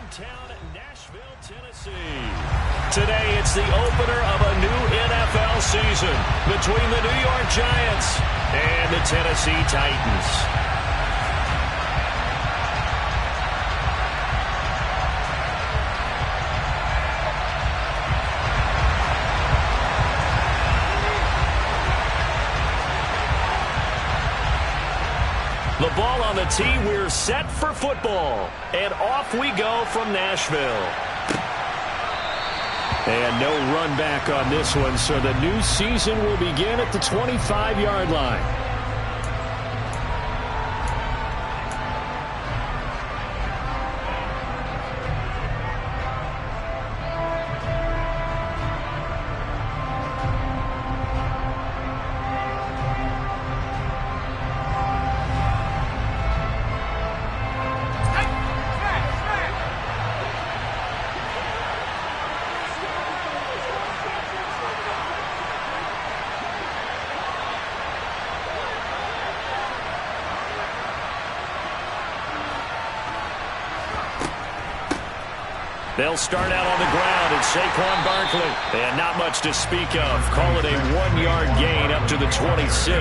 downtown Nashville, Tennessee. Today, it's the opener of a new NFL season between the New York Giants and the Tennessee Titans. The ball on the tee, we're set for football. And off we go from Nashville. And no run back on this one, so the new season will begin at the 25-yard line. They'll start out on the ground, and Saquon Barkley. And not much to speak of. Call it a 1-yard gain up to the 26.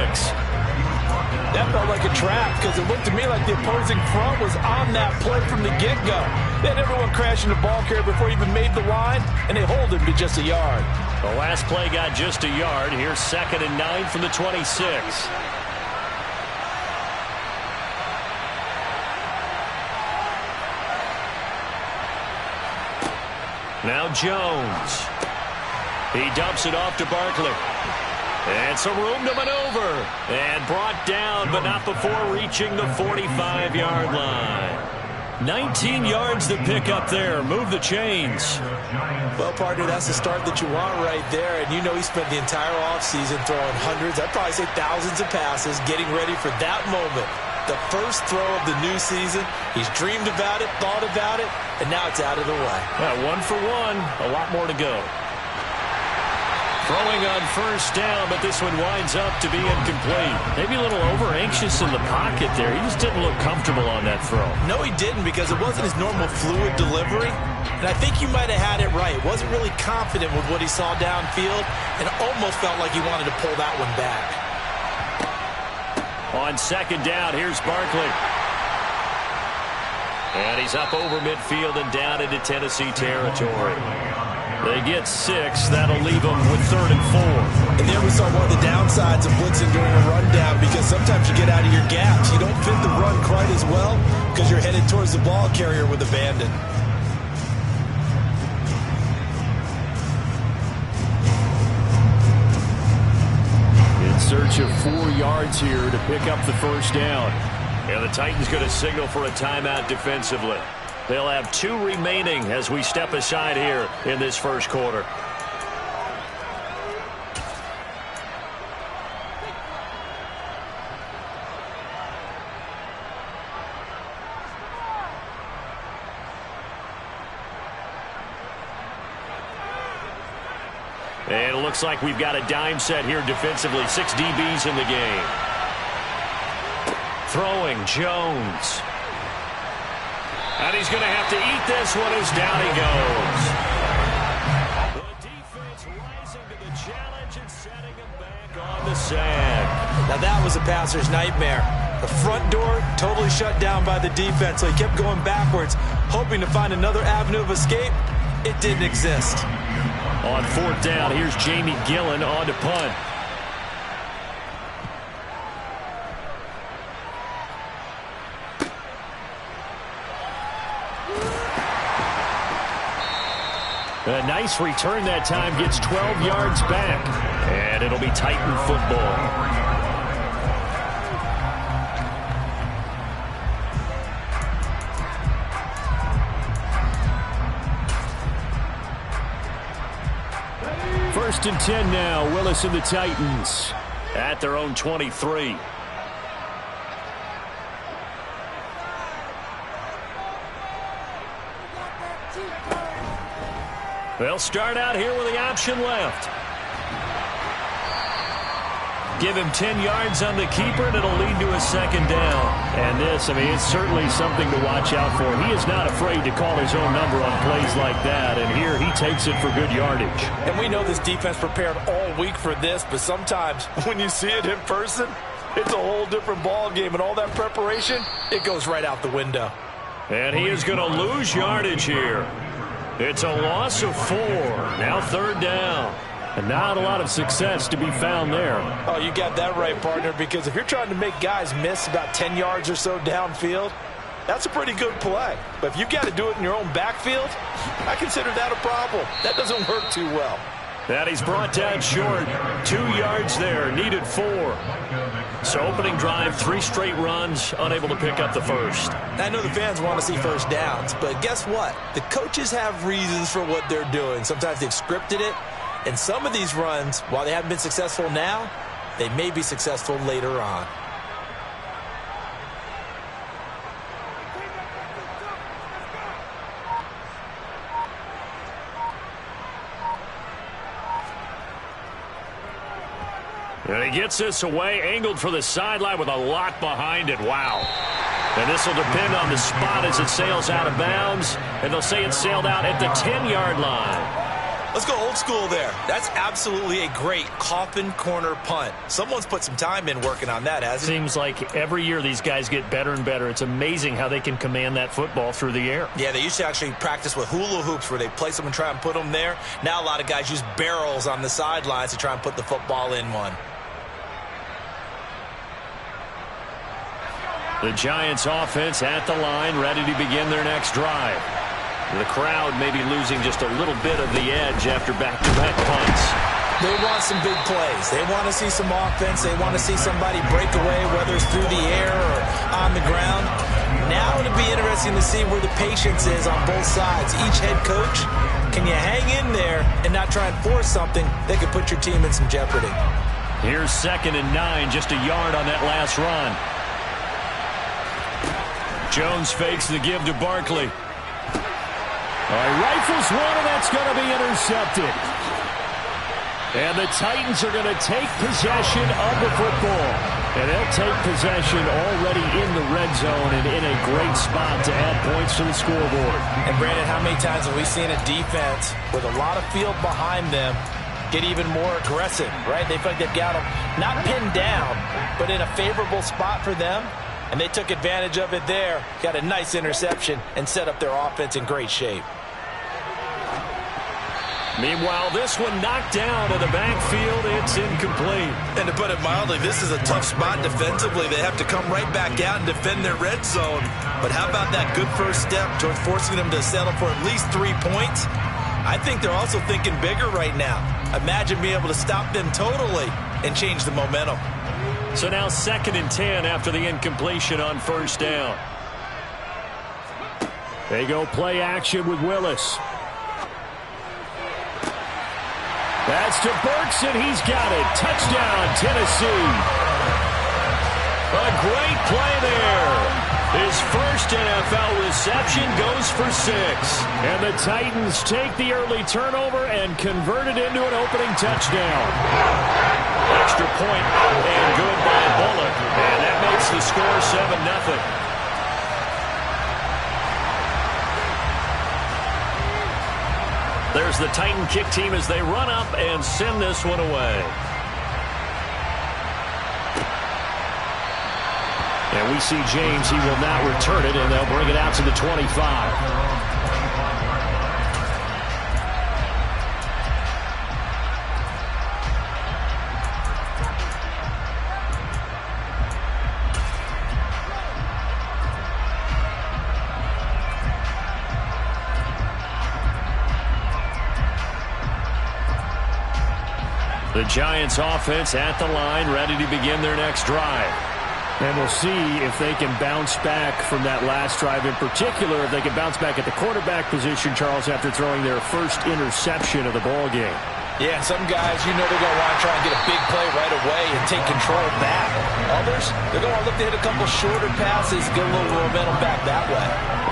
That felt like a trap because it looked to me like the opposing front was on that play from the get-go. They had everyone crashing the ball carrier before he even made the line, and they hold him to just a yard. The last play got just a yard. Here's 2nd and 9 from the 26. Now Jones. He dumps it off to Barkley. And some room to maneuver. And brought down, but not before reaching the 45-yard line. 19 yards to pick up there. Move the chains. Well, partner, that's the start that you want right there. And you know he spent the entire offseason throwing hundreds, I'd probably say thousands of passes, getting ready for that moment. The first throw of the new season. He's dreamed about it, thought about it, and now it's out of the way. Yeah, 1 for 1. A lot more to go. Throwing on first down, but this one winds up to be incomplete. Maybe a little over-anxious in the pocket there. He just didn't look comfortable on that throw. No, he didn't, because it wasn't his normal fluid delivery. And I think you might have had it right. Wasn't really confident with what he saw downfield, and almost felt like he wanted to pull that one back. On 2nd down, here's Barkley. And he's up over midfield and down into Tennessee territory. They get 6. That'll leave them with 3rd and 4. And there we saw one of the downsides of blitzing during a rundown, because sometimes you get out of your gaps. You don't fit the run quite as well because you're headed towards the ball carrier with abandon. Search of 4 yards here to pick up the first down. And the Titans going to signal for a timeout defensively. They'll have 2 remaining as we step aside here in this first quarter. And it looks like we've got a dime set here defensively. 6 DBs in the game. Throwing, Jones. And he's going to have to eat this one as down he goes. The defense rising to the challenge and setting him back on the sack. Now that was a passer's nightmare. The front door totally shut down by the defense, so he kept going backwards, hoping to find another avenue of escape. It didn't exist. On 4th down, here's Jamie Gillen on to punt. A nice return that time, gets 12 yards back. And it'll be Titan football. First and 10 now. Willis and the Titans at their own 23. They'll start out here with the option left. Give him 10 yards on the keeper, and it'll lead to a second down. And this, I mean, it's certainly something to watch out for. He is not afraid to call his own number on plays like that, and here he takes it for good yardage. And we know this defense prepared all week for this, but sometimes when you see it in person, it's a whole different ball game, and all that preparation, it goes right out the window. And he is going to lose yardage here. It's a loss of 4. Now third down. And not a lot of success to be found there. Oh, you got that right, partner, because if you're trying to make guys miss about 10 yards or so downfield, that's a pretty good play. But if you got to do it in your own backfield, I consider that a problem. That doesn't work too well. That he's brought down short. 2 yards there, needed 4. So opening drive, 3 straight runs, unable to pick up the first. I know the fans want to see first downs, but guess what? The coaches have reasons for what they're doing. Sometimes they've scripted it. And some of these runs, while they haven't been successful now, they may be successful later on. And he gets this away, angled for the sideline with a lot behind it. Wow. And this will depend on the spot as it sails out of bounds. And they'll say it sailed out at the 10-yard line. Let's go old school there. That's absolutely a great coffin corner punt. Someone's put some time in working on that, hasn't it? Seems like every year these guys get better and better. It's amazing how they can command that football through the air. Yeah, they used to actually practice with hula hoops where they place them and try and put them there. Now a lot of guys use barrels on the sidelines to try and put the football in one. The Giants offense at the line, ready to begin their next drive. The crowd may be losing just a little bit of the edge after back-to-back punts. They want some big plays. They want to see some offense. They want to see somebody break away, whether it's through the air or on the ground. Now it'll be interesting to see where the patience is on both sides. Each head coach, can you hang in there and not try and force something that could put your team in some jeopardy? Here's 2nd and 9, just a yard on that last run. Jones fakes the give to Barkley. Rifles one, and that's going to be intercepted. And the Titans are going to take possession of the football. And they'll take possession already in the red zone and in a great spot to add points to the scoreboard. And, Brandon, how many times have we seen a defense with a lot of field behind them get even more aggressive, right? They feel like they've got them not pinned down, but in a favorable spot for them. And they took advantage of it there, got a nice interception, and set up their offense in great shape. Meanwhile, this one knocked down in the backfield. It's incomplete. And to put it mildly, this is a tough spot defensively. They have to come right back out and defend their red zone. But how about that good first step towards forcing them to settle for at least 3 points? I think they're also thinking bigger right now. Imagine being able to stop them totally and change the momentum. So now 2nd and 10 after the incompletion on first down. They go play action with Willis. That's to Burks, and he's got it. Touchdown, Tennessee. A great play there. His first NFL reception goes for 6. And the Titans take the early turnover and convert it into an opening touchdown. Extra point and good by Bullock. And that makes the score 7-0. There's the Titan kick team as they run up and send this one away. And we see James. He will not return it, and they'll bring it out to the 25. The Giants offense at the line, ready to begin their next drive. And we'll see if they can bounce back from that last drive. In particular, if they can bounce back at the quarterback position, Charles, after throwing their first interception of the ball game. Yeah, and some guys, you know they're going to want to try and get a big play right away and take control back. Others, they're going to look to hit a couple shorter passes, get a little momentum back that way.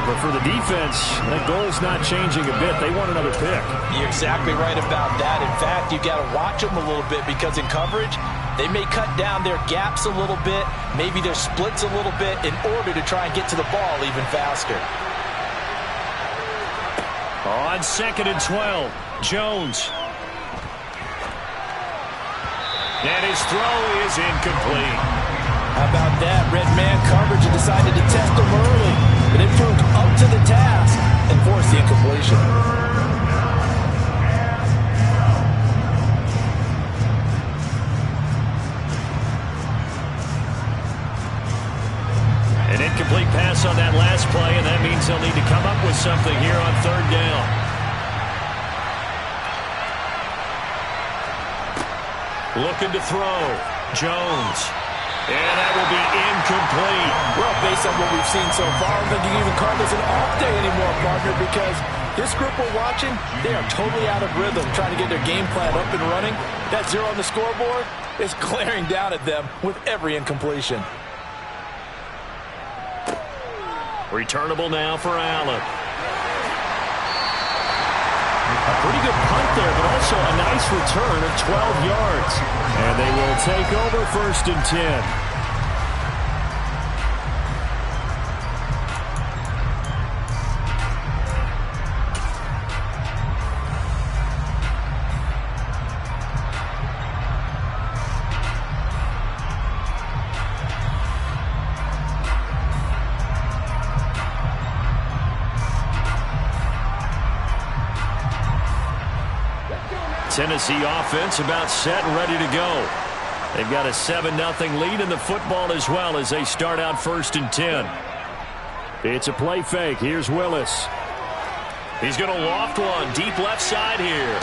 But for the defense, that goal's not changing a bit. They want another pick. You're exactly right about that. In fact, you got to watch them a little bit because in coverage, They may cut down their gaps a little bit, maybe their splits a little bit in order to try and get to the ball even faster. On 2nd and 12, Jones. And his throw is incomplete. How about that? Red man coverage and decided to test him early. But it proved up to the task and forced the incompletion. An incomplete pass on that last play, and that means they'll need to come up with something here on 3rd down. Looking to throw. Jones. And that will be incomplete. Well, based on what we've seen so far, I don't think you can even call this an off day anymore, partner, because this group we're watching, they are totally out of rhythm, trying to get their game plan up and running. That 0 on the scoreboard is glaring down at them with every incompletion. Returnable now for Allen. A pretty good punt there, but also a nice return of 12 yards. And they will take over 1st and 10. Tennessee offense about set and ready to go. They've got a 7-0 lead in the football as well as they start out 1st and 10. It's a play fake. Here's Willis. He's going to loft one deep left side here.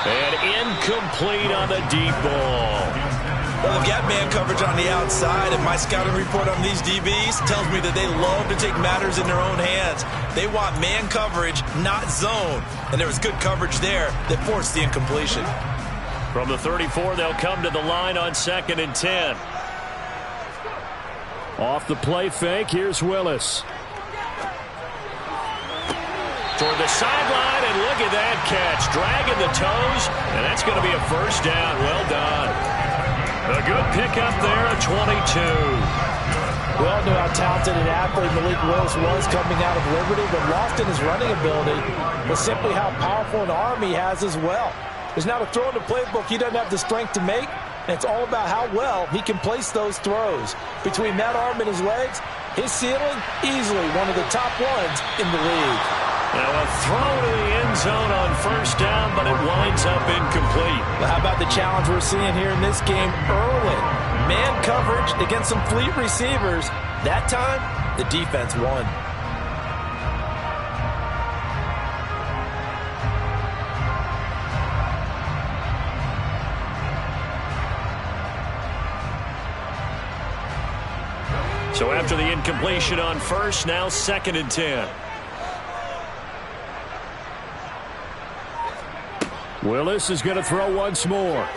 And incomplete on the deep ball. Well, they've got man coverage on the outside, and my scouting report on these DBs tells me that they love to take matters in their own hands. They want man coverage, not zone. And there was good coverage there that forced the incompletion. From the 34, they'll come to the line on 2nd and 10. Off the play fake, here's Willis. Toward the sideline, and look at that catch. Dragging the toes, and that's going to be a 1st down. Well done. A good pickup there at 22. We all knew how talented an athlete Malik Willis was coming out of Liberty, but lost in his running ability was simply how powerful an arm he has as well. There's not a throw in the playbook he doesn't have the strength to make, and it's all about how well he can place those throws. Between that arm and his legs, his ceiling, easily one of the top ones in the league. Now a throw to the end zone on 1st down, but it winds up incomplete. Well, how about the challenge we're seeing here in this game early? Man coverage against some fleet receivers. That time, the defense won. So after the incompletion on 1st, now 2nd and 10. Willis is going to throw once more.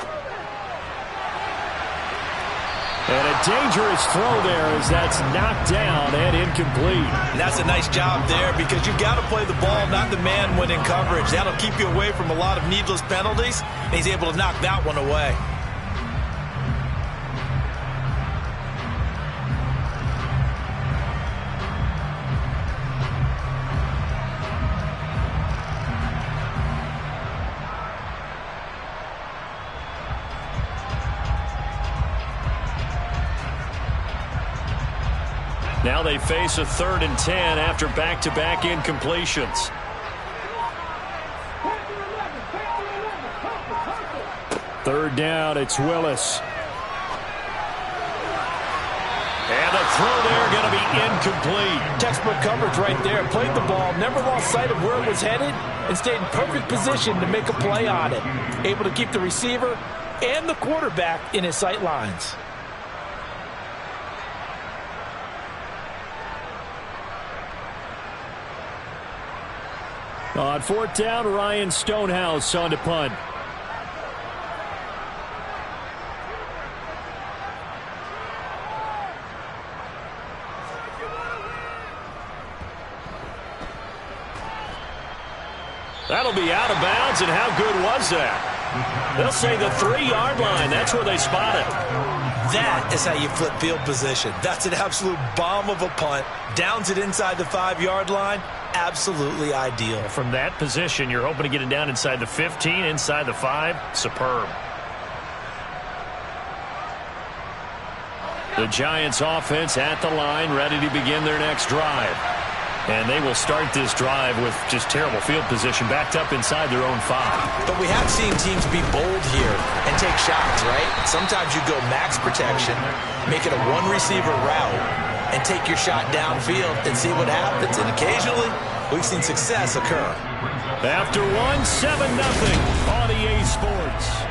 And a dangerous throw there as that's knocked down and incomplete. And that's a nice job there because you've got to play the ball, not the man when in coverage. That'll keep you away from a lot of needless penalties, and he's able to knock that one away. Now they face a 3rd and 10 after back-to-back incompletions. Third down, it's Willis. And the throw there going to be incomplete. Textbook coverage right there. Played the ball, never lost sight of where it was headed, and stayed in perfect position to make a play on it. Able to keep the receiver and the quarterback in his sight lines. On 4th down, Ryan Stonehouse on to punt. That'll be out of bounds, and how good was that? They'll say the 3-yard line. That's where they spot it. That is how you flip field position. That's an absolute bomb of a punt. Downs it inside the 5-yard line. Absolutely ideal. From that position, you're hoping to get it down inside the 15, inside the 5. Superb. The Giants offense at the line, ready to begin their next drive. And they will start this drive with just terrible field position, backed up inside their own 5. But we have seen teams be bold here and take shots, right? Sometimes you go max protection, make it a one-receiver route, and take your shot downfield and see what happens. And occasionally, we've seen success occur. After 7-0 on EA Sports.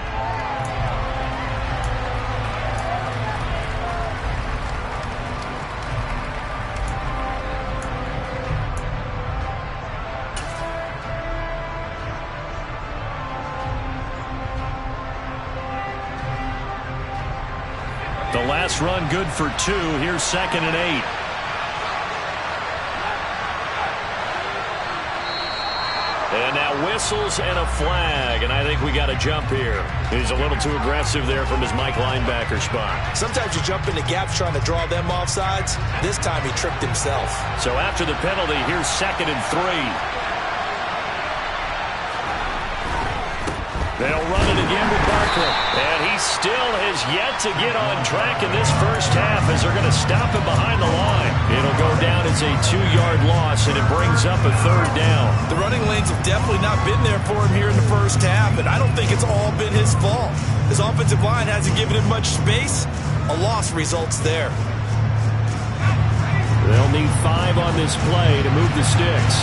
The last run good for 2. Here's 2nd and 8. And now whistles and a flag, and I think we got a jump here. He's a little too aggressive there from his Mike linebacker spot. Sometimes you jump into gaps trying to draw them off sides. This time he tricked himself. So after the penalty, here's 2nd and 3. They'll run it again with Barkley. And he still has yet to get on track in this first half as they're going to stop him behind the line. It'll go down as a 2-yard loss, and it brings up a 3rd down. The running lanes have definitely not been there for him here in the first half, and I don't think it's all been his fault. His offensive line hasn't given him much space. A loss results there. They'll need 5 on this play to move the sticks.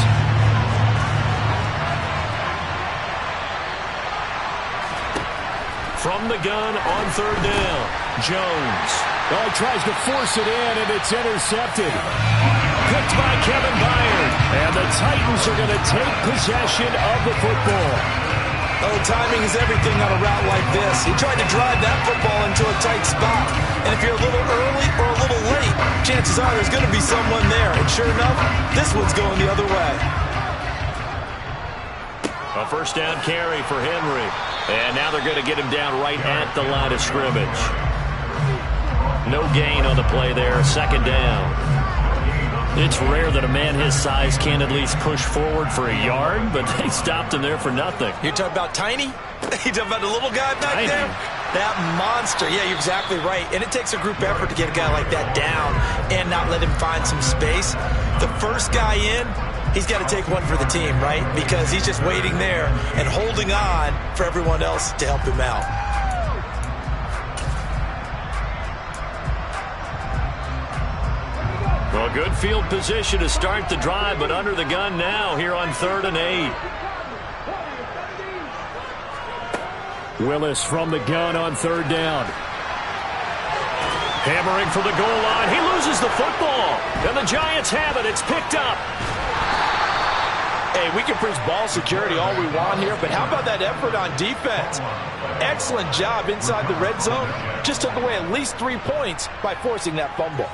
From the gun on 3rd down, Jones. Oh, he tries to force it in, and it's intercepted. Picked by Kevin Byard. And the Titans are going to take possession of the football. Oh, timing is everything on a route like this. He tried to drive that football into a tight spot. And if you're a little early or a little late, chances are there's going to be someone there. And sure enough, this one's going the other way. A 1st down carry for Henry. And now they're going to get him down right at the line of scrimmage. No gain on the play there. 2nd down. It's rare that a man his size can at least push forward for a yard, but they stopped him there for nothing. You're talking about tiny? You're talking about the little guy back there? That monster. Yeah, you're exactly right. And it takes a group effort to get a guy like that down and not let him find some space. The first guy in, he's got to take one for the team, right? Because he's just waiting there and holding on for everyone else to help him out. Well, good field position to start the drive, but under the gun now here on 3rd and 8. Willis from the gun on 3rd down. Hammering for the goal line. He loses the football. And the Giants have it. It's picked up. Hey, we can preach ball security all we want here, but how about that effort on defense? Excellent job inside the red zone. Just took away at least 3 points by forcing that fumble.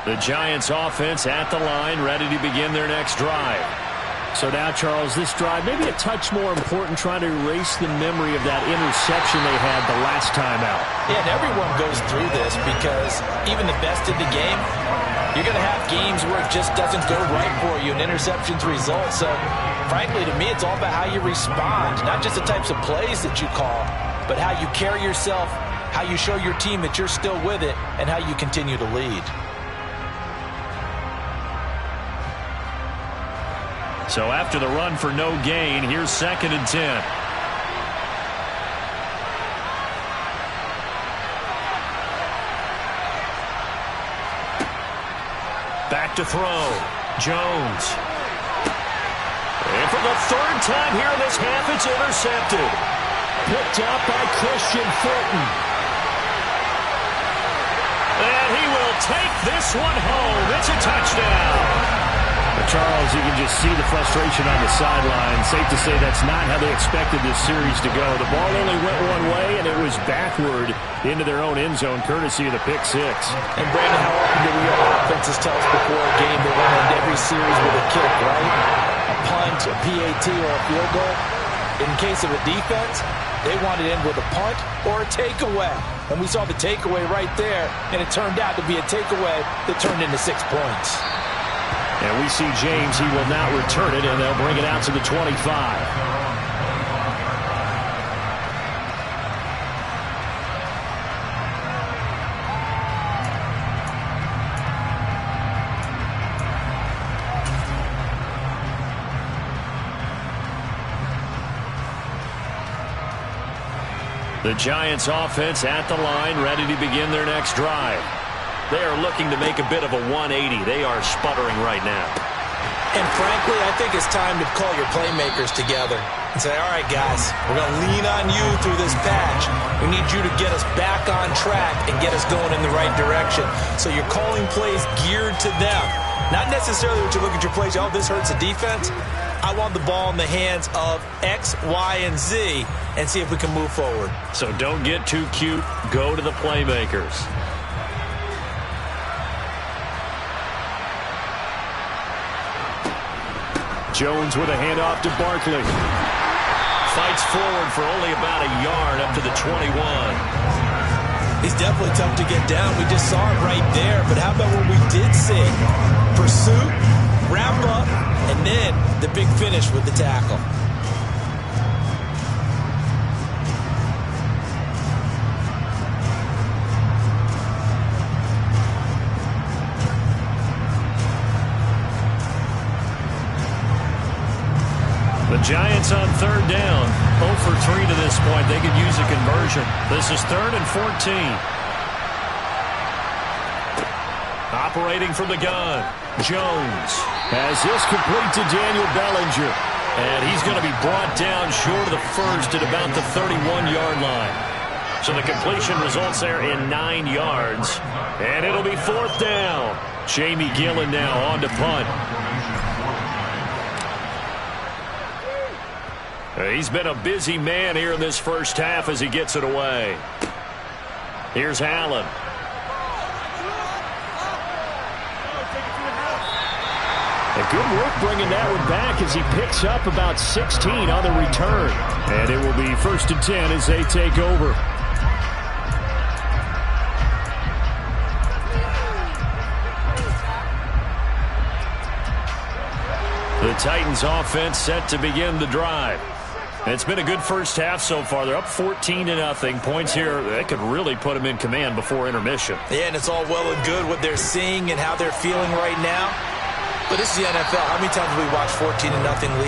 The Giants offense at the line, ready to begin their next drive. So now, Charles, this drive maybe a touch more important, trying to erase the memory of that interception they had the last time out. Yeah, and everyone goes through this because even the best in the game, you're going to have games where it just doesn't go right for you and interceptions result. So, frankly, to me, it's all about how you respond, not just the types of plays that you call, but how you carry yourself, how you show your team that you're still with it, and how you continue to lead. So after the run for no gain, here's 2nd and 10. Back to throw. Jones. And for the 3rd time here in this half, it's intercepted. Picked up by Christian Fulton. And he will take this one home. It's a touchdown. Charles, you can just see the frustration on the sideline. Safe to say that's not how they expected this series to go. The ball only went one way, and it was backward into their own end zone, courtesy of the pick six. And, Brandon, how often do we have offenses tell us before a game they want to end every series with a kick, right? A punt, a PAT, or a field goal. In case of a defense, they want it in with a punt or a takeaway. And we saw the takeaway right there, and it turned out to be a takeaway that turned into 6 points. And we see James, he will not return it, and they'll bring it out to the 25. The Giants offense at the line, ready to begin their next drive. They are looking to make a bit of a 180. They are sputtering right now. And frankly, I think it's time to call your playmakers together and say, all right, guys, we're going to lean on you through this patch. We need you to get us back on track and get us going in the right direction. So you're calling plays geared to them. Not necessarily what you look at your plays, oh, this hurts the defense. I want the ball in the hands of X, Y, and Z and see if we can move forward. So don't get too cute. Go to the playmakers. Jones with a handoff to Barkley. Fights forward for only about a yard up to the 21. He's definitely tough to get down. We just saw it right there. But how about what we did see? Pursuit, wrap up, and then the big finish with the tackle. The Giants on third down. 0 for 3 to this point. They could use a conversion. This is 3rd and 14. Operating from the gun. Jones has this complete to Daniel Bellinger. And he's going to be brought down short of the first at about the 31-yard line. So the completion results there in 9 yards. And it'll be 4th down. Jamie Gillen now on to punt. He's been a busy man here in this first half as he gets it away. Here's Allen. A good work bringing that one back as he picks up about 16 on the return. And it will be 1st and 10 as they take over. The Titans offense set to begin the drive. It's been a good first half so far. They're up 14-0. Points here, that could really put them in command before intermission. Yeah, and it's all well and good what they're seeing and how they're feeling right now. But this is the NFL. How many times have we watched 14-0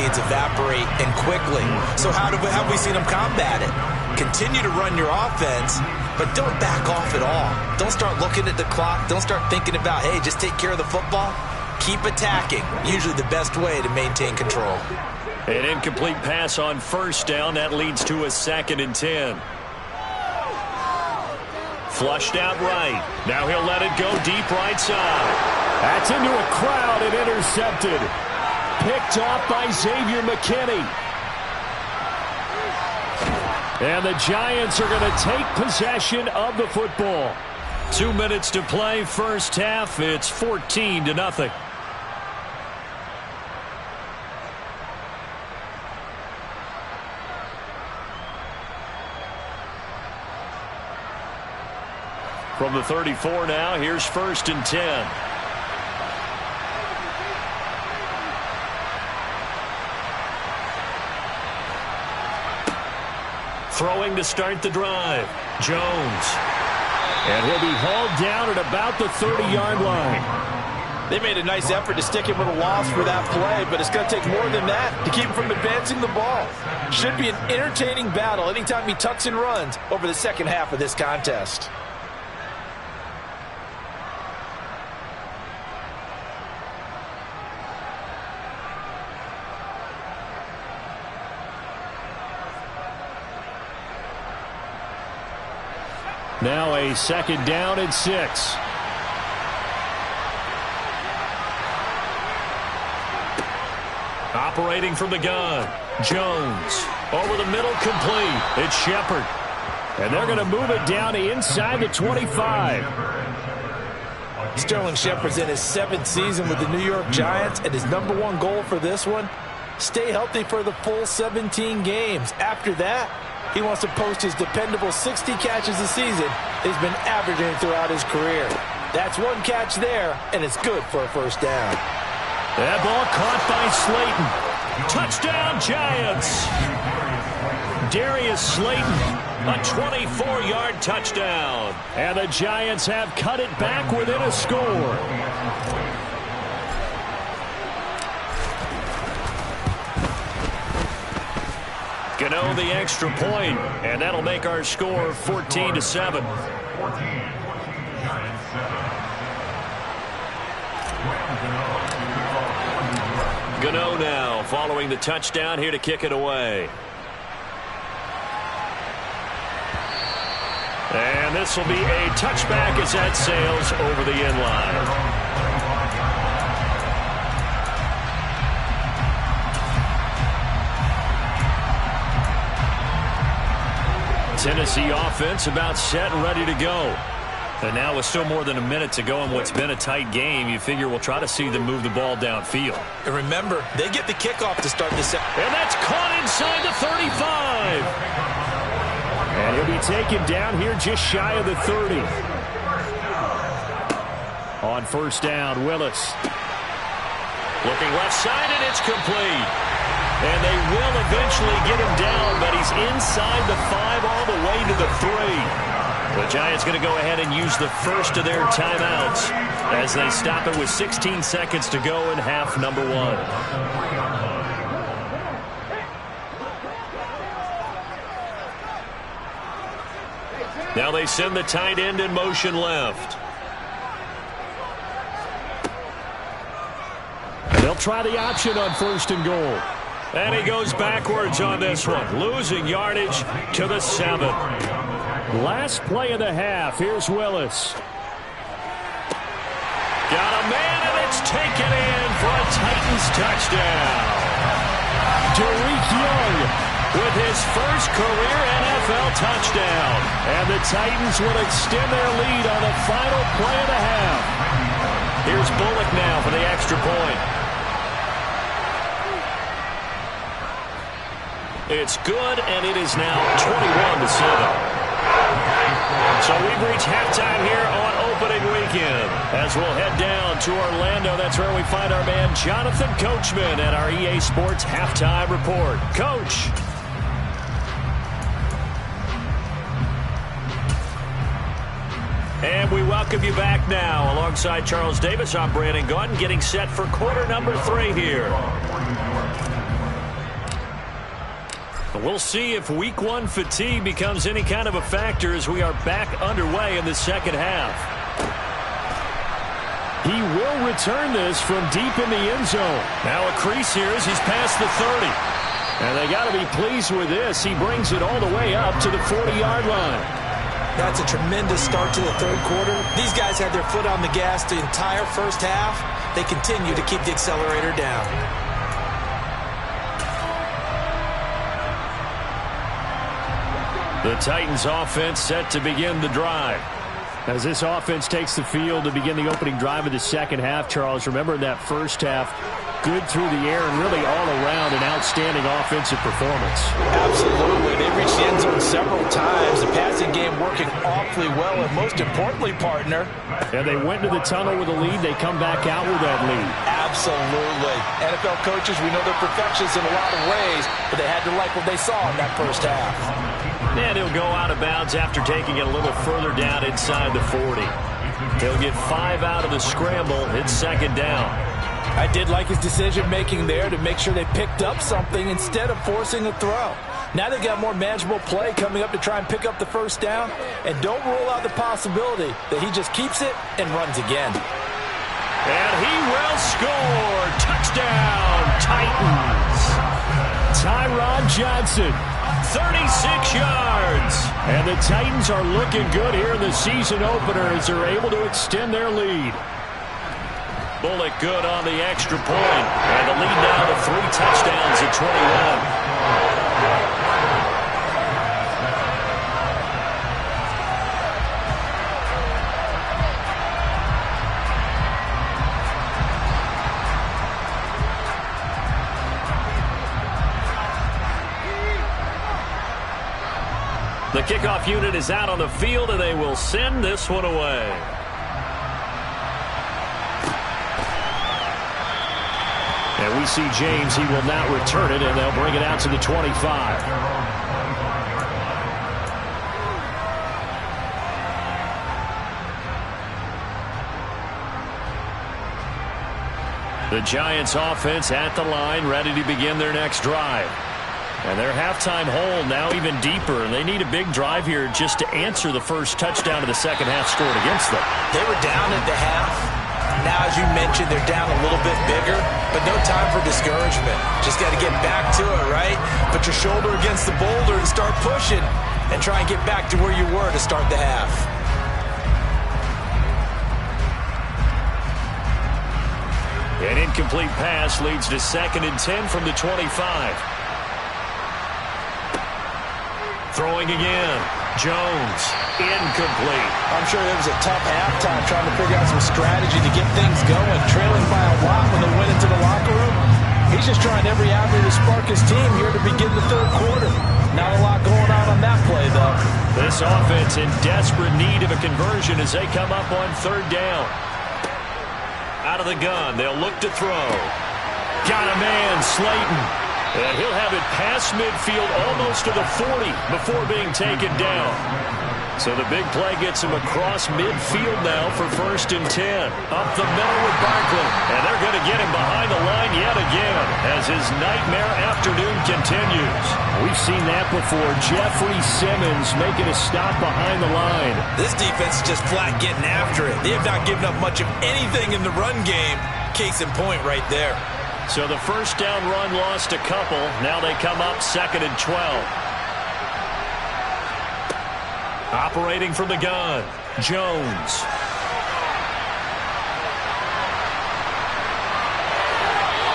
leads evaporate and quickly? So how have we seen them combat it? Continue to run your offense, but don't back off at all. Don't start looking at the clock. Don't start thinking about, hey, just take care of the football. Keep attacking. Usually the best way to maintain control. An incomplete pass on 1st down. That leads to a 2nd and 10. Flushed out right. Now he'll let it go deep right side. That's into a crowd and intercepted. Picked off by Xavier McKinney. And the Giants are going to take possession of the football. 2 minutes to play, first half. It's 14-0. From the 34 now, here's 1st and 10. Throwing to start the drive. Jones. And he'll be hauled down at about the 30-yard line. They made a nice effort to stick him with a loss for that play, but it's going to take more than that to keep him from advancing the ball. Should be an entertaining battle anytime he tucks and runs over the second half of this contest. Now a 2nd down and 6. operating from the gun. Jones over the middle, complete. It's Shepard. And they're going to move it down inside the 25. Sterling Shepard's in his 7th season with the New York Giants, and his #1 goal for this one, stay healthy for the full 17 games. After that, he wants to post his dependable 60 catches a season he's been averaging throughout his career. That's 1 catch there, and it's good for a first down. That ball caught by Slayton. Touchdown, Giants. Darius Slayton, a 24-yard touchdown. And the Giants have cut it back within a score. Gano the extra point, and that'll make our score 14-7. Gano now following the touchdown here to kick it away. And this will be a touchback as that sails over the end line. Tennessee offense about set and ready to go. And now with still more than a minute to go in what's been a tight game, you figure we'll try to see them move the ball downfield. And remember, they get the kickoff to start this. And that's caught inside the 35. And he'll be taken down here just shy of the 30. On first down, Willis. Looking left side, and it's complete. And they will eventually get him down, but he's inside the 5 all the way to the 3. The Giants going to go ahead and use the first of their timeouts as they stop it with 16 seconds to go in half number 1. Now they send the tight end in motion left. They'll try the option on first and goal. And he goes backwards on this one, losing yardage to the 7. Last play of the half. Here's Willis. Got a man, and it's taken in for a Titans touchdown. Derek Young with his first career NFL touchdown. And the Titans will extend their lead on the final play of the half. Here's Bullock now for the extra point. It's good, and it is now 21-7. So we've reached halftime here on opening weekend. As we'll head down to Orlando, that's where we find our man Jonathan Coachman at our EA Sports Halftime Report. Coach. And we welcome you back now. Alongside Charles Davis, I'm Brandon Gaudin, getting set for quarter number 3 here. We'll see if week 1 fatigue becomes any kind of a factor as we are back underway in the second half. He will return this from deep in the end zone. Now a crease here as he's past the 30. And they got to be pleased with this. He brings it all the way up to the 40-yard line. That's a tremendous start to the third quarter. These guys had their foot on the gas the entire first half. They continue to keep the accelerator down. The Titans offense set to begin the drive. As this offense takes the field to begin the opening drive of the second half, Charles, remember in that first half, good through the air and really all around an outstanding offensive performance. Absolutely. They reached the end zone several times. The passing game working awfully well, and most importantly, partner. And they went to the tunnel with a lead. They come back out with that lead. Absolutely. NFL coaches, we know they're perfectionists in a lot of ways, but they had to like what they saw in that first half. And he'll go out of bounds after taking it a little further down inside the 40. He'll get 5 out of the scramble. It's second down. I did like his decision-making there to make sure they picked up something instead of forcing a throw. Now they've got more manageable play coming up to try and pick up the first down. And don't rule out the possibility that he just keeps it and runs again. And he will score. Touchdown, Titans. Tyron Johnson. 36 yards. And the Titans are looking good here in the season opener as they're able to extend their lead. Bullock good on the extra point. And the lead now to 3 touchdowns at 21. The kickoff unit is out on the field, and they will send this one away. And we see James. He will not return it, and they'll bring it out to the 25. The Giants offense at the line, ready to begin their next drive. And their halftime hole now even deeper, and they need a big drive here just to answer the first touchdown of the second half scored against them. They were down at the half. Now, as you mentioned, they're down a little bit bigger, but no time for discouragement. Just got to get back to it, right? Put your shoulder against the boulder and start pushing and try and get back to where you were to start the half. An incomplete pass leads to 2nd and 10 from the 25. Throwing again. Jones. Incomplete. I'm sure it was a tough halftime trying to figure out some strategy to get things going. Trailing by a lot when they went into the locker room. He's just trying every avenue to spark his team here to begin the third quarter. Not a lot going on that play, though. This offense in desperate need of a conversion as they come up on 3rd down. Out of the gun. They'll look to throw. Got a man, Slayton. And he'll have it past midfield almost to the 40 before being taken down. So the big play gets him across midfield now for 1st and 10. Up the middle with Barkley. And they're going to get him behind the line yet again as his nightmare afternoon continues. We've seen that before. Jeffrey Simmons making a stop behind the line. This defense is just flat getting after it. They have not given up much of anything in the run game. Case in point right there. So the first down run lost a couple. Now they come up 2nd and 12. Operating from the gun, Jones.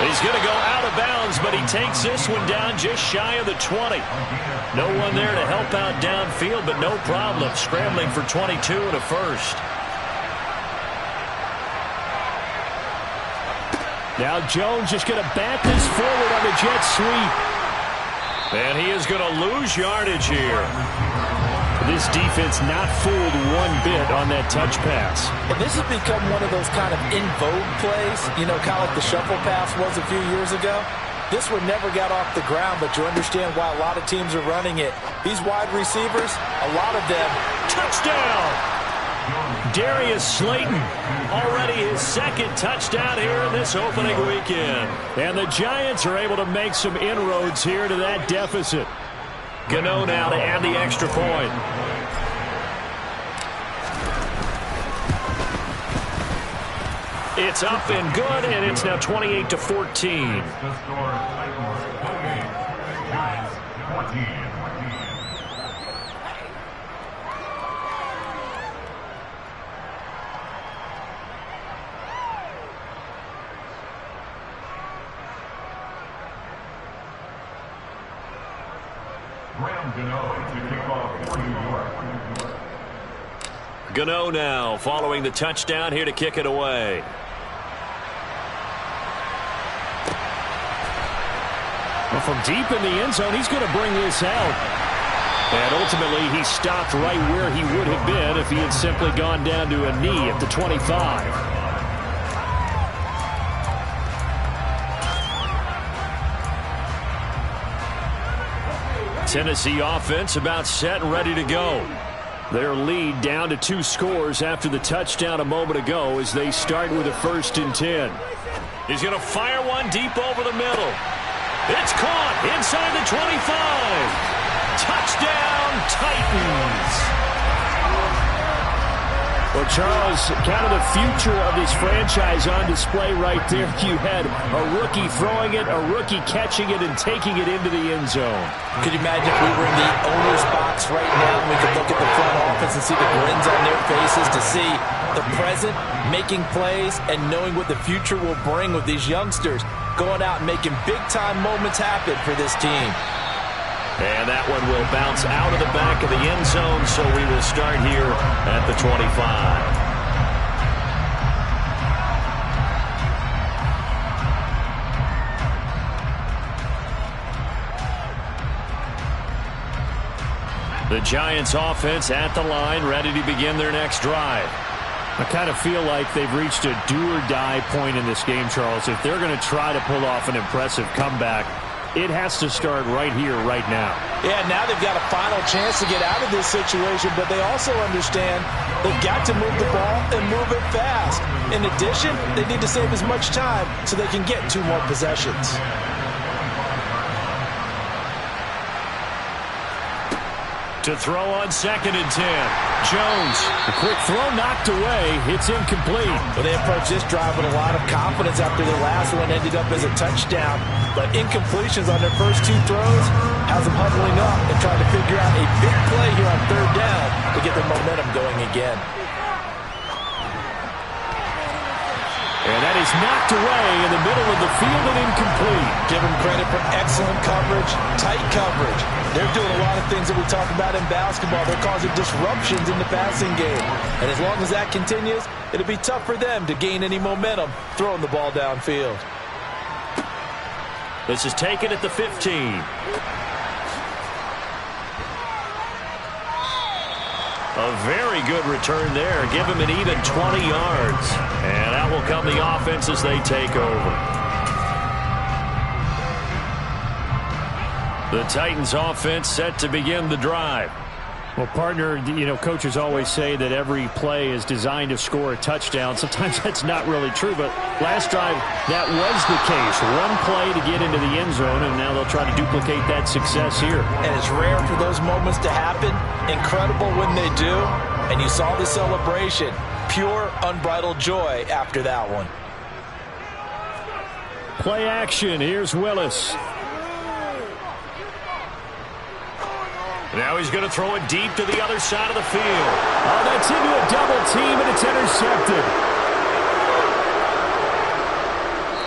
He's going to go out of bounds, but he takes this one down just shy of the 20. No one there to help out downfield, but no problem. Scrambling for 22 and a first. Now Jones just going to bat this forward on the jet sweep. And he is going to lose yardage here. This defense not fooled one bit on that touch pass. And this has become one of those kind of in vogue plays, you know, kind of like the shuffle pass was a few years ago. This one never got off the ground, but you understand why a lot of teams are running it. These wide receivers, a lot of them. Touchdown! Darius Slayton, already his 2nd touchdown here in this opening weekend. And the Giants are able to make some inroads here to that deficit. Gano now to add the extra point. It's up and good, and it's now 28-14. Gano now following the touchdown here to kick it away. Well, from deep in the end zone, he's going to bring this out. And ultimately, he stopped right where he would have been if he had simply gone down to a knee at the 25. Tennessee offense about set and ready to go. Their lead down to 2 scores after the touchdown a moment ago as they start with a 1st and 10. He's going to fire one deep over the middle. It's caught inside the 25. Touchdown, Titans. Well, Charles, kind of the future of this franchise on display right there. You had a rookie throwing it, a rookie catching it, and taking it into the end zone. Could you imagine if we were in the owner's box right now and we could look at the front office and see the grins on their faces, to see the present making plays and knowing what the future will bring with these youngsters going out and making big-time moments happen for this team. And that one will bounce out of the back of the end zone, so we will start here at the 25. The Giants offense at the line, ready to begin their next drive. I kind of feel like they've reached a do-or-die point in this game, Charles. If they're going to try to pull off an impressive comeback, it has to start right here, right now. Yeah, now they've got a final chance to get out of this situation, but they also understand they've got to move the ball and move it fast. In addition, they need to save as much time so they can get 2 more possessions. To throw on 2nd and 10. Jones. The quick throw knocked away. It's incomplete. Well, they approached this drive with a lot of confidence after their last one ended up as a touchdown. But incompletions on their first 2 throws has them huddling up and trying to figure out a big play here on 3rd down to get their momentum going again. And that is knocked away in the middle of the field and incomplete. Give them credit for excellent coverage, tight coverage. They're doing a lot of things that we talk about in basketball. They're causing disruptions in the passing game. And as long as that continues, it'll be tough for them to gain any momentum throwing the ball downfield. This is taken at the 15. A very good return there. Give him an even 20 yards. And that will come the offense as they take over. The Titans offense set to begin the drive. Well, partner, you know, coaches always say that every play is designed to score a touchdown. Sometimes that's not really true, but last drive, that was the case. 1 play to get into the end zone, and now they'll try to duplicate that success here. And it's rare for those moments to happen. Incredible when they do. And you saw the celebration. Pure, unbridled joy after that one. Play action. Here's Willis. Now he's going to throw it deep to the other side of the field. Oh, that's into a double team, and it's intercepted.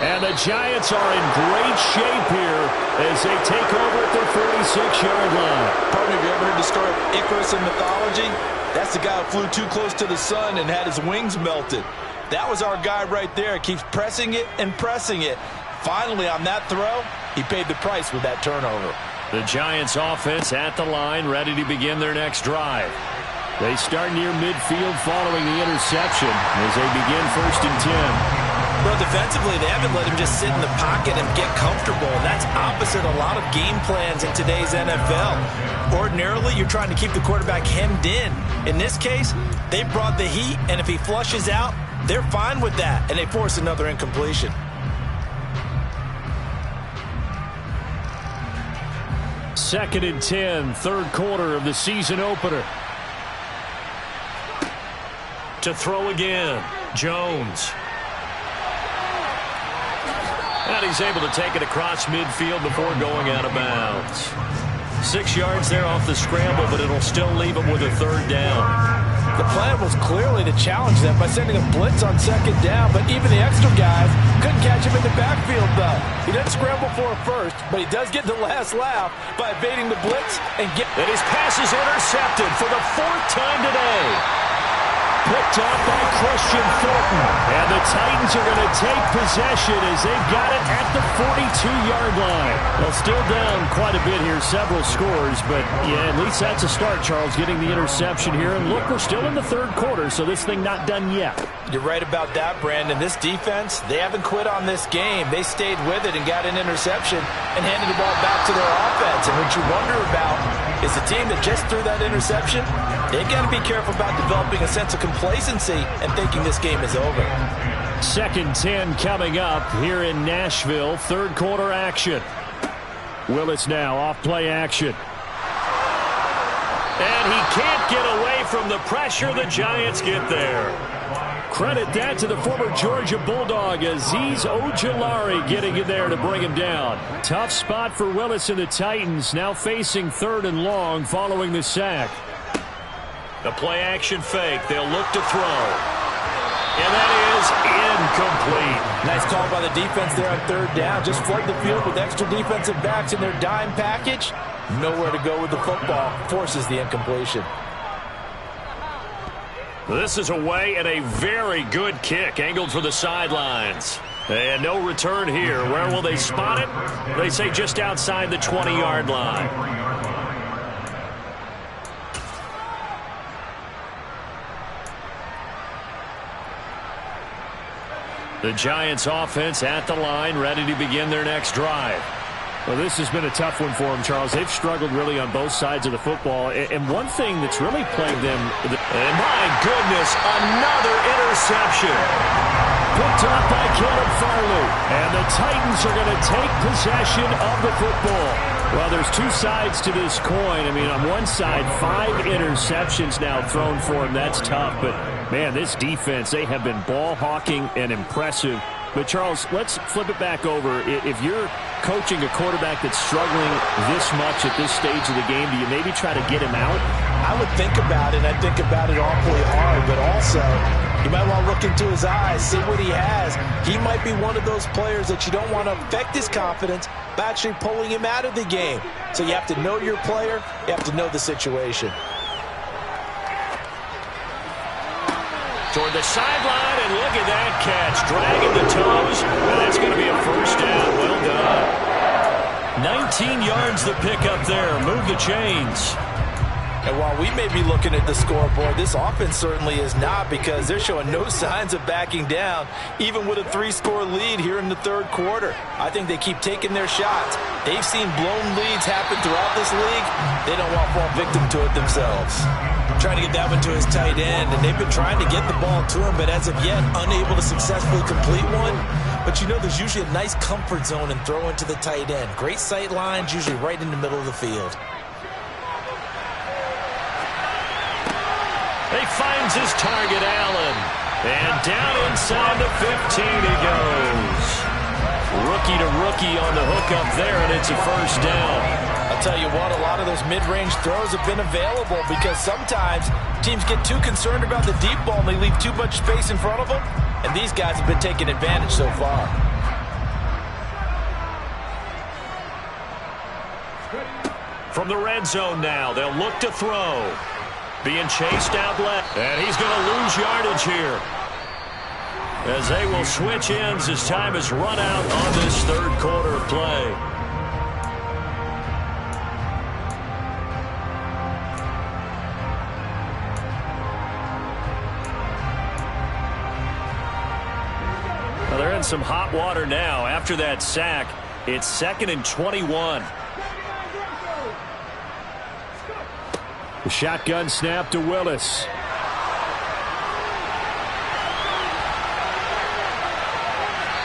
And the Giants are in great shape here as they take over at their 46-yard line. Partner, have you ever heard the story of Icarus in mythology? That's the guy who flew too close to the sun and had his wings melted. That was our guy right there. Keeps pressing it and pressing it. Finally, on that throw, he paid the price with that turnover. The Giants offense at the line, ready to begin their next drive. They start near midfield following the interception as they begin 1st and 10. Well, defensively, they haven't let him just sit in the pocket and get comfortable. And that's opposite a lot of game plans in today's NFL. Ordinarily, you're trying to keep the quarterback hemmed in. In this case, they brought the heat, and if he flushes out, they're fine with that, and they force another incompletion. 2nd and 10, 3rd quarter of the season opener. To throw again, Jones. And he's able to take it across midfield before going out of bounds. 6 yards there off the scramble, but it'll still leave him with a 3rd down. The plan was clearly to challenge them by sending a blitz on 2nd down, but even the extra guys couldn't catch him in the backfield, though. He doesn't scramble for a first, but he does get the last laugh by evading the blitz and get... And his pass is intercepted for the 4th time today. Picked up by Christian Fulton. And the Titans are going to take possession as they've got it at the 42-yard line. Well, still down quite a bit here, several scores, but yeah, at least that's a start, Charles, getting the interception here. And look, we're still in the 3rd quarter, so this thing not done yet. You're right about that, Brandon. This defense, they haven't quit on this game. They stayed with it and got an interception and handed the ball back to their offense. And what you wonder about is the team that just threw that interception, they've got to be careful about developing a sense of complacency and thinking this game is over. 2nd 10 coming up here in Nashville. 3rd quarter action. Willis now off play action. And he can't get away from the pressure. The Giants get there. Credit that to the former Georgia Bulldog, Azeez Ojulari, getting in there to bring him down. Tough spot for Willis and the Titans, now facing 3rd and long following the sack. The play-action fake. They'll look to throw. And that is incomplete. Nice call by the defense there on 3rd down. Just flood the field with extra defensive backs in their dime package. Nowhere to go with the football. Forces the incompletion. This is away and a very good kick, angled for the sidelines. And no return here. Where will they spot it? They say just outside the 20-yard line. The Giants offense at the line, ready to begin their next drive. Well, this has been a tough one for them, Charles. They've struggled really on both sides of the football. And one thing that's really plagued them... And my goodness, another interception. Picked up by Caleb Farley. And the Titans are going to take possession of the football. Well, there's two sides to this coin. I mean, on one side, 5 interceptions now thrown for him. That's tough. But, man, this defense, they have been ball hawking and impressive. But, Charles, let's flip it back over. If you're coaching a quarterback that's struggling this much at this stage of the game, do you maybe try to get him out? I would think about it. I think about it awfully hard. But also, you might want to look into his eyes, see what he has. He might be one of those players that you don't want to affect his confidence by actually pulling him out of the game. So you have to know your player. You have to know the situation. Toward the sideline, and look at that catch. Dragging the toes, and that's going to be a first down. Well done. 19 yards the pickup there. Move the chains. And while we may be looking at the scoreboard, this offense certainly is not, because they're showing no signs of backing down, even with a 3-score lead here in the 3rd quarter. I think they keep taking their shots. They've seen blown leads happen throughout this league. They don't want to fall victim to it themselves. Trying to get that one to his tight end, and they've been trying to get the ball to him, but as of yet, unable to successfully complete one. But you know, there's usually a nice comfort zone in throwing to the tight end. Great sight lines, usually right in the middle of the field. He finds his target, Allen. And down inside the 15 he goes. Rookie to rookie on the hook up there, and it's a first down. I'll tell you what, a lot of those mid-range throws have been available, because sometimes teams get too concerned about the deep ball and they leave too much space in front of them, and these guys have been taking advantage so far. From the red zone now, they'll look to throw. Being chased out left, and he's going to lose yardage here, as they will switch ends as time is run out on this 3rd quarter of play. Well, they're in some hot water now. After that sack, it's 2nd and 21. The shotgun snap to Willis.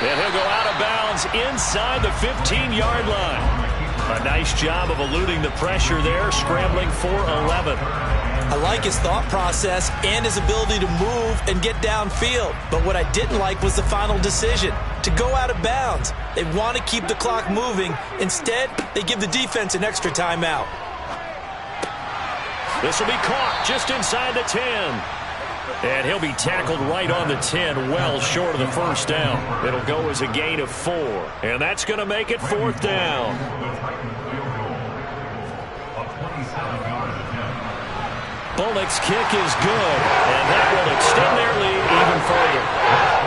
And he'll go out of bounds inside the 15-yard line. A nice job of eluding the pressure there, scrambling for 11. I like his thought process and his ability to move and get downfield. But what I didn't like was the final decision, to go out of bounds. They want to keep the clock moving. Instead, they give the defense an extra timeout. This will be caught just inside the 10. And he'll be tackled right on the 10, well short of the first down. It'll go as a gain of 4. And that's going to make it 4th down. Bullock's kick is good, and that will extend their lead even further.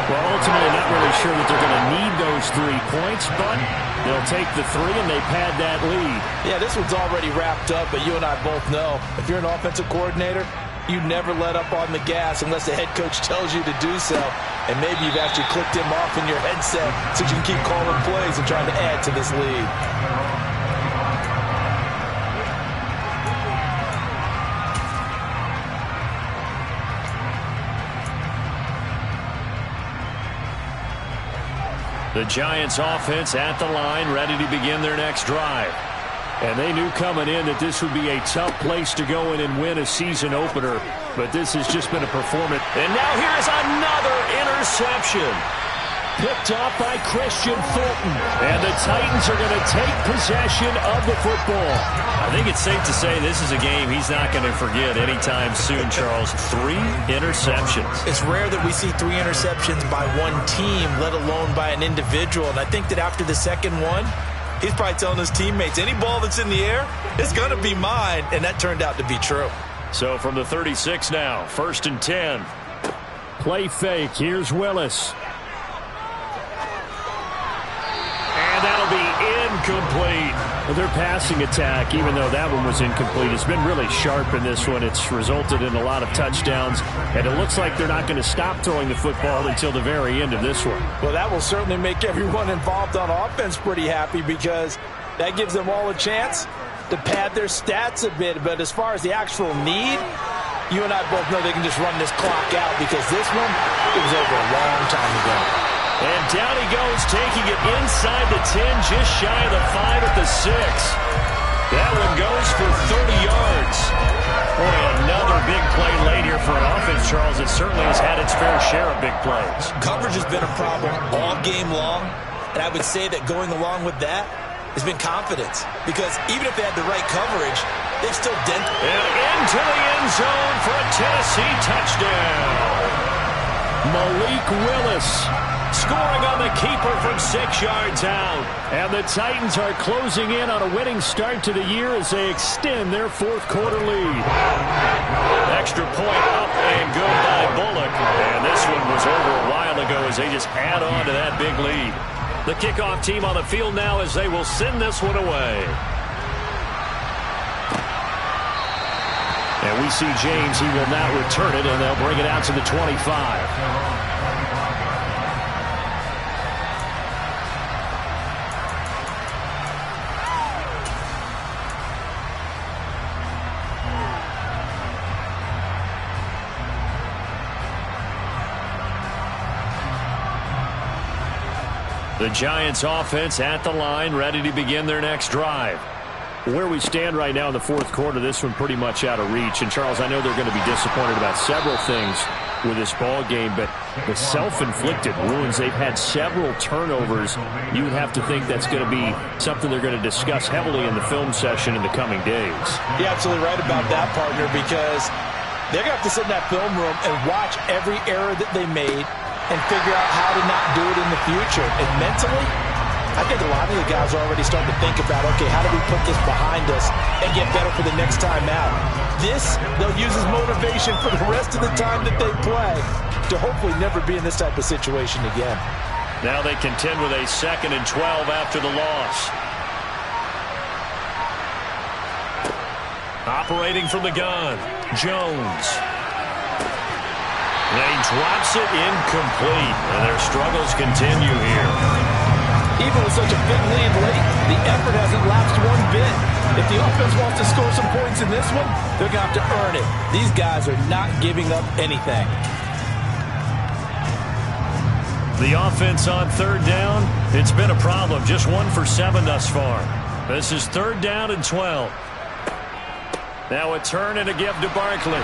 Well, ultimately, not really sure that they're going to need those 3 points, but they'll take the 3 and they pad that lead. Yeah, this one's already wrapped up, but you and I both know, if you're an offensive coordinator, you never let up on the gas unless the head coach tells you to do so. And maybe you've actually clicked him off in your headset so you can keep calling plays and trying to add to this lead. The Giants offense at the line, ready to begin their next drive. And they knew coming in that this would be a tough place to go in and win a season opener. But this has just been a performance. And now here's another interception. Picked off by Christian Fulton. And the Titans are going to take possession of the football. I think it's safe to say this is a game he's not going to forget anytime soon, Charles. 3 interceptions. It's rare that we see 3 interceptions by one team, let alone by an individual. And I think that after the second one, he's probably telling his teammates, any ball that's in the air, it's going to be mine. And that turned out to be true. So from the 36 now, 1st and 10. Play fake. Here's Willis. And that'll be incomplete. Their passing attack, even though that one was incomplete, has been really sharp in this one. It's resulted in a lot of touchdowns, and it looks like they're not going to stop throwing the football until the very end of this one. Well, that will certainly make everyone involved on offense pretty happy because that gives them all a chance to pad their stats a bit. But as far as the actual need, you and I both know they can just run this clock out because this one, it was over a long time ago. And down he goes, taking it inside the 10, just shy of the 5 at the 6. That one goes for 30 yards. Boy, another big play late here for an offense, Charles. It certainly has had its fair share of big plays. Coverage has been a problem all game long, and I would say that going along with that has been confidence. Because even if they had the right coverage, they've still dented. And into the end zone for a Tennessee touchdown. Malik Willis scoring on the keeper from 6 yards out. And the Titans are closing in on a winning start to the year as they extend their 4th quarter lead. Extra point up and good by Bullock. And this one was over a while ago as they just add on to that big lead. The kickoff team on the field now as they will send this one away. And we see James. He will not return it, and they'll bring it out to the 25. The Giants offense at the line, ready to begin their next drive. Where we stand right now in the 4th quarter, this one pretty much out of reach. And, Charles, I know they're going to be disappointed about several things with this ball game, but the self-inflicted wounds, they've had several turnovers. You would have to think that's going to be something they're going to discuss heavily in the film session in the coming days. You're absolutely right about that, partner, because they're going to have to sit in that film room and watch every error that they made and figure out how to not do it in the future. And mentally, I think a lot of the guys are already starting to think about, okay, how do we put this behind us and get better for the next time out? This, they'll use as motivation for the rest of the time that they play to hopefully never be in this type of situation again. Now they contend with a 2nd and 12 after the loss. Operating from the gun, Jones. And he drops it incomplete, and their struggles continue here. Even with such a big lead late, the effort hasn't lapsed one bit. If the offense wants to score some points in this one, they're going to have to earn it. These guys are not giving up anything. The offense on 3rd down, it's been a problem. Just 1 for 7 thus far. This is 3rd down and 12. Now a turn and a give to Barkley.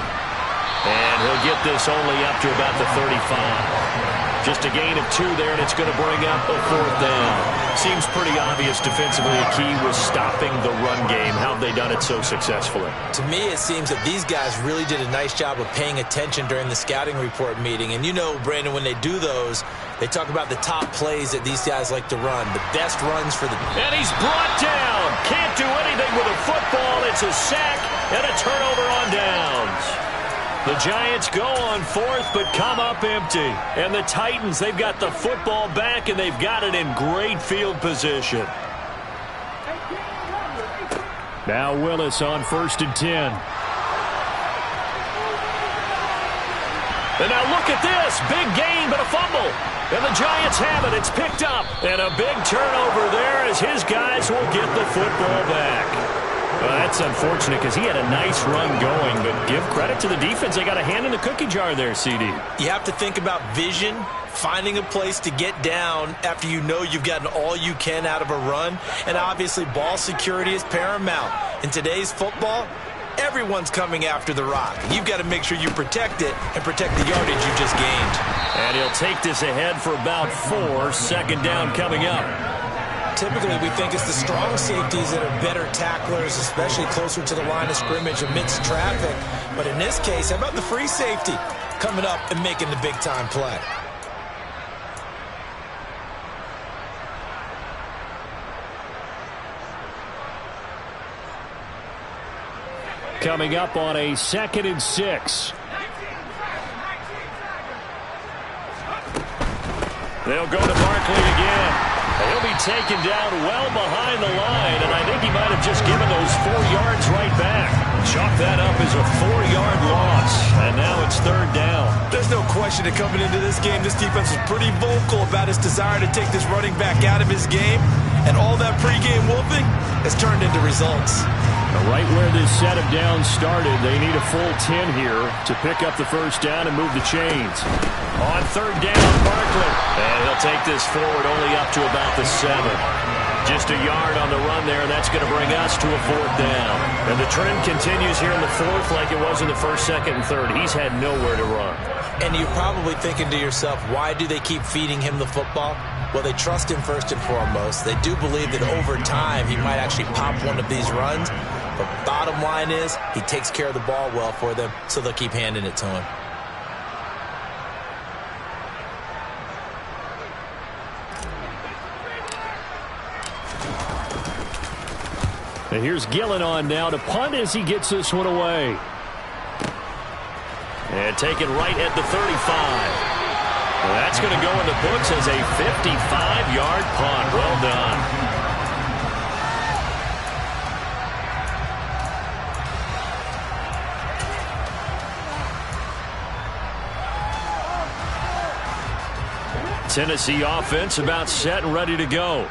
And he'll get this only up to about the 35. Just a gain of 2 there, and it's going to bring up a 4th down. Seems pretty obvious defensively a key was stopping the run game. How have they done it so successfully? To me, it seems that these guys really did a nice job of paying attention during the scouting report meeting. And you know, Brandon, when they do those, they talk about the top plays that these guys like to run, the best runs for the... And he's brought down. Can't do anything with a football. It's a sack and a turnover on downs. The Giants go on 4th but come up empty. And the Titans, they've got the football back and they've got it in great field position. Now Willis on 1st and 10. And now look at this. Big gain but a fumble. And the Giants have it. It's picked up. And a big turnover there as his guys will get the football back. Well, that's unfortunate because he had a nice run going, but give credit to the defense. They got a hand in the cookie jar there, CD. You have to think about vision, finding a place to get down after you know you've gotten all you can out of a run, and obviously ball security is paramount. In today's football, everyone's coming after the rock. You've got to make sure you protect it and protect the yardage you just gained. And he'll take this ahead for about 4. Second down coming up. Typically, we think it's the strong safeties that are better tacklers, especially closer to the line of scrimmage amidst traffic. But in this case, how about the free safety coming up and making the big-time play? Coming up on a 2nd and 6. They'll go to Barkley again. He'll be taken down well behind the line, and I think he might have just given those 4 yards right back. Chalk that up as a 4-yard loss, and now it's 3rd down. There's no question that coming into this game, this defense was pretty vocal about its desire to take this running back out of his game, and all that pregame whooping has turned into results. Right where this set of downs started, they need a full 10 here to pick up the first down and move the chains. On 3rd down, Barkley. And he'll take this forward only up to about the 7. Just a yard on the run there. That's going to bring us to a 4th down. And the trend continues here in the 4th like it was in the 1st, 2nd, and 3rd. He's had nowhere to run. And you're probably thinking to yourself, why do they keep feeding him the football? Well, they trust him first and foremost. They do believe that over time he might actually pop one of these runs. But bottom line is, he takes care of the ball well for them, so they'll keep handing it to him. And here's Gillen on now to punt as he gets this one away. And taken right at the 35. Well, that's going to go in the books as a 55-yard punt. Well done. Tennessee offense about set and ready to go.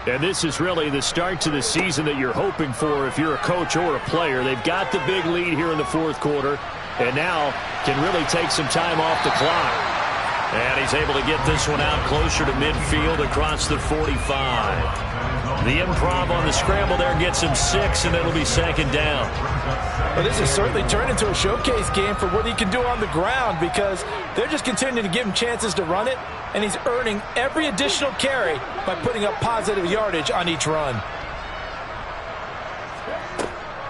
And this is really the start to the season that you're hoping for if you're a coach or a player. They've got the big lead here in the 4th quarter and now can really take some time off the clock. And he's able to get this one out closer to midfield across the 45. The improv on the scramble there gets him 6, and it'll be 2nd down. Well, this has certainly turned into a showcase game for what he can do on the ground because they're just continuing to give him chances to run it, and he's earning every additional carry by putting up positive yardage on each run.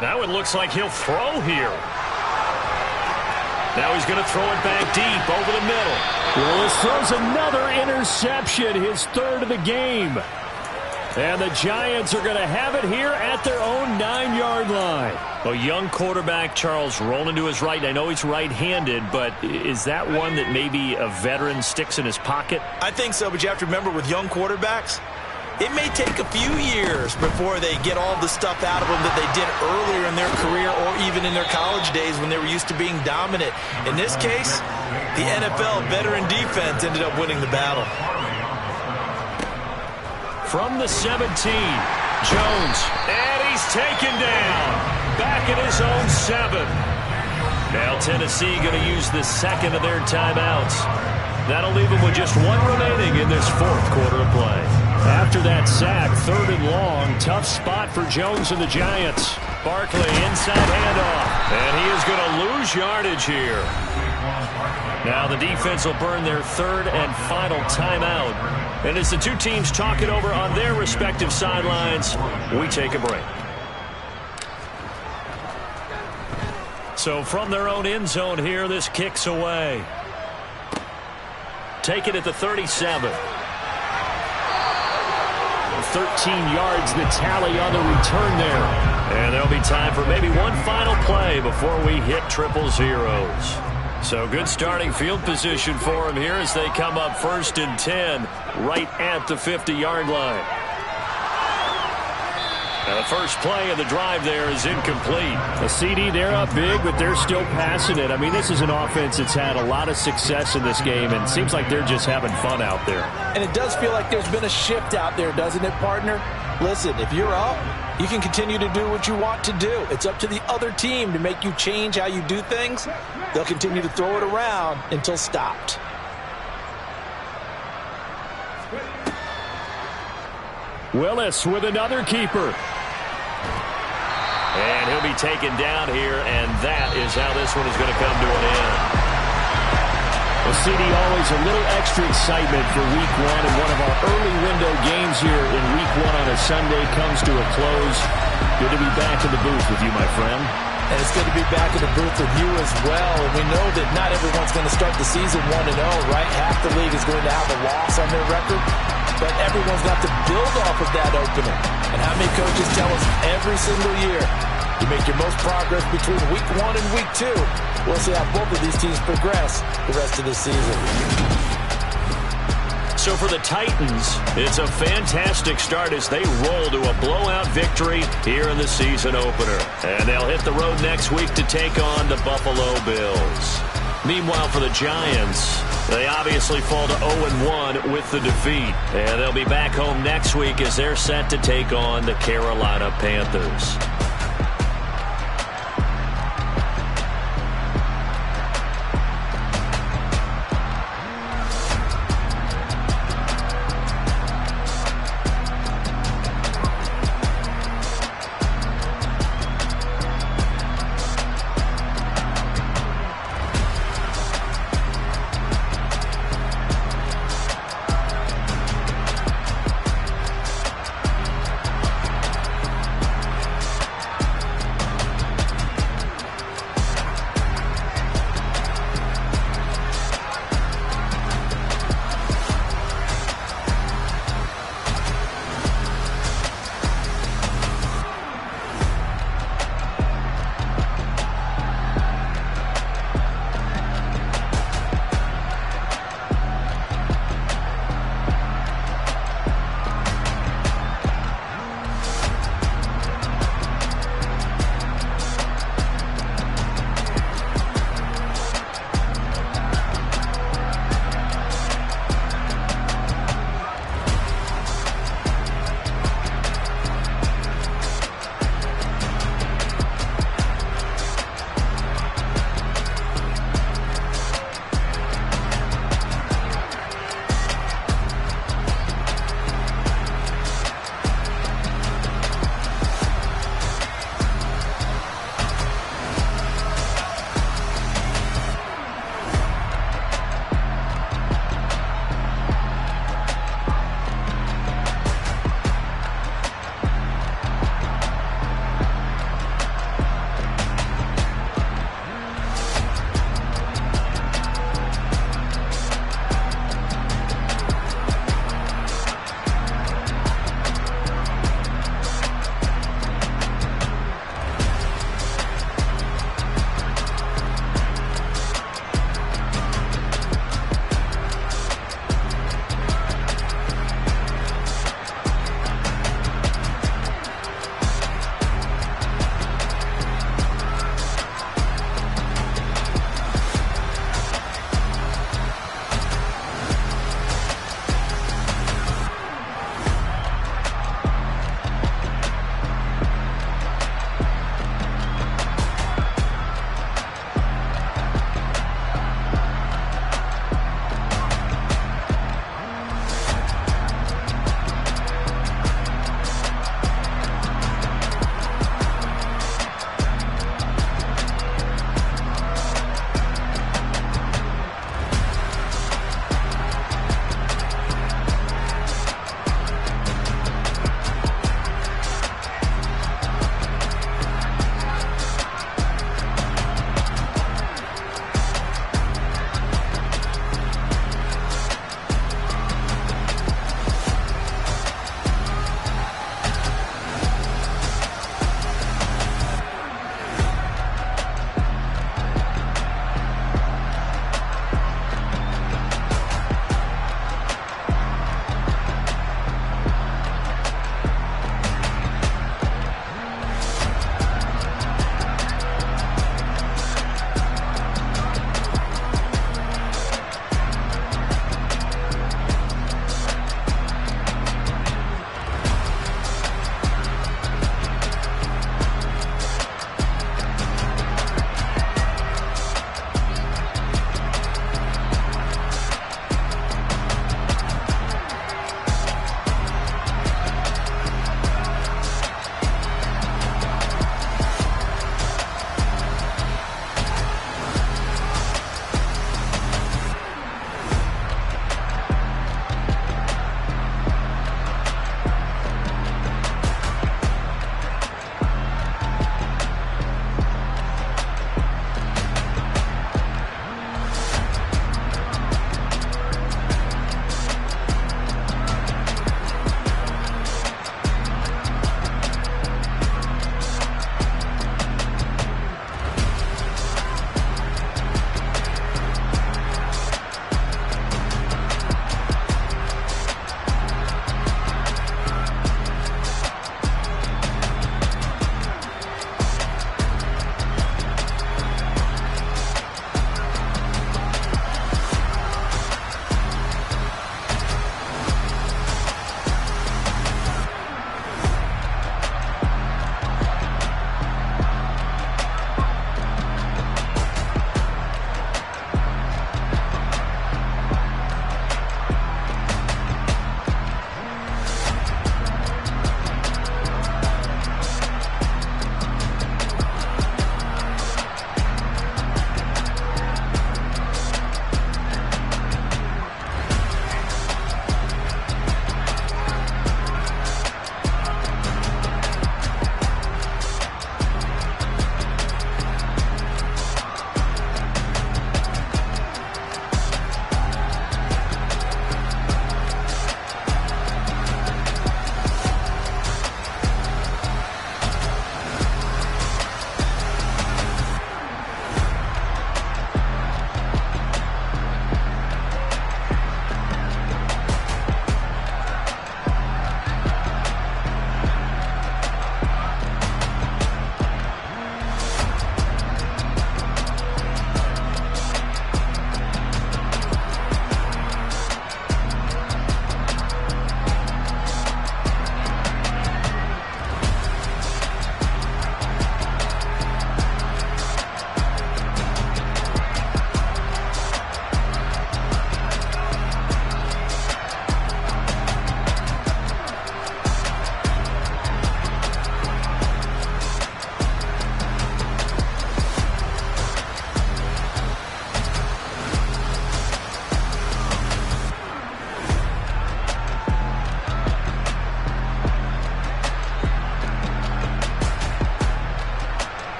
Now it looks like he'll throw here. Now he's going to throw it back deep over the middle. Willis throws another interception, his 3rd of the game. And the Giants are going to have it here at their own 9-yard line. A young quarterback, Charles, rolling to his right. I know he's right-handed, but is that one that maybe a veteran sticks in his pocket? I think so, but you have to remember with young quarterbacks, it may take a few years before they get all the stuff out of them that they did earlier in their career or even in their college days when they were used to being dominant. In this case, the NFL veteran defense ended up winning the battle. From the 17, Jones, and he's taken down. Back at his own 7. Now Tennessee going to use the 2nd of their timeouts. That'll leave them with just 1 remaining in this 4th quarter of play. After that sack, 3rd and long, tough spot for Jones and the Giants. Barkley inside handoff, and he is going to lose yardage here. Now the defense will burn their 3rd and final timeout. And as the two teams talk it over on their respective sidelines, we take a break. So from their own end zone here, this kicks away. Take it at the 37. 13 yards the tally on the return there. And there'll be time for maybe one final play before we hit triple zeros. So good starting field position for them here as they come up 1st and 10 right at the 50-yard line. Now the first play of the drive there is incomplete. A CD, they're up big, but they're still passing it. I mean, this is an offense that's had a lot of success in this game, and it seems like they're just having fun out there. And it does feel like there's been a shift out there, doesn't it, partner? Listen, if you're up, You can continue to do what you want to do. It's up to the other team to make you change how you do things. They'll continue to throw it around until stopped. Willis with another keeper. And he'll be taken down here, and that is how this one is going to come to an end. Well, CD, always a little extra excitement for Week 1, and one of our early window games here in Week 1 on a Sunday comes to a close. Good to be back in the booth with you, my friend. And it's good to be back in the booth with you as well. And we know that not everyone's going to start the season 1-0, right? Half the league is going to have a loss on their record. But everyone's got to build off of that opening. And how many coaches tell us every single year, you make your most progress between Week 1 and Week 2. We'll see how both of these teams progress the rest of the season. So for the Titans, it's a fantastic start as they roll to a blowout victory here in the season opener. And they'll hit the road next week to take on the Buffalo Bills. Meanwhile, for the Giants, they obviously fall to 0-1 with the defeat. And they'll be back home next week as they're set to take on the Carolina Panthers.